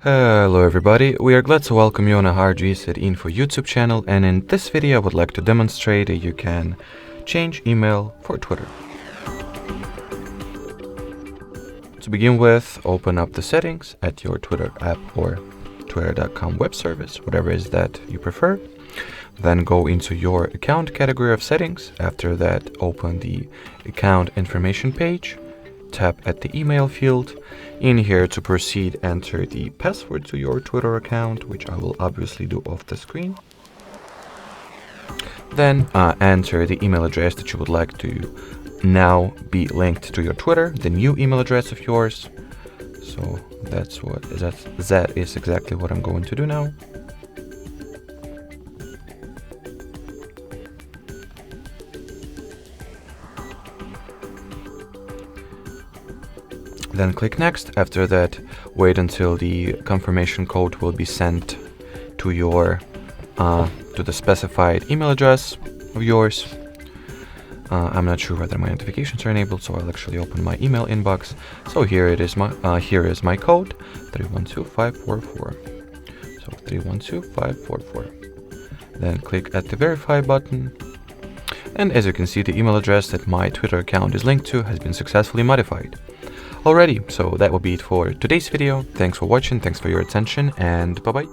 Hello everybody, we are glad to welcome you on a HardReset.Info YouTube channel, and in this video I would like to demonstrate that you can change email for Twitter. To begin with, open up the settings at your Twitter app or twitter.com web service, whatever is that you prefer. Then go into your account category of settings. After that, open the account information page. Tap at the email field. In here, to proceed, enter the password to your Twitter account, which I will obviously do off the screen. Then enter the email address that you would like to now be linked to your Twitter, the new email address of yours. So that is exactly what I'm going to do now. Then click next. After that, wait until the confirmation code will be sent to your to the specified email address of yours. I'm not sure whether my notifications are enabled, so I'll actually open my email inbox. So here it is, here is my code 312544. So 312544. Then click at the verify button. And as you can see, the email address that my Twitter account is linked to has been successfully modified. Alrighty, so that will be it for today's video. Thanks for watching, thanks for your attention, and bye-bye.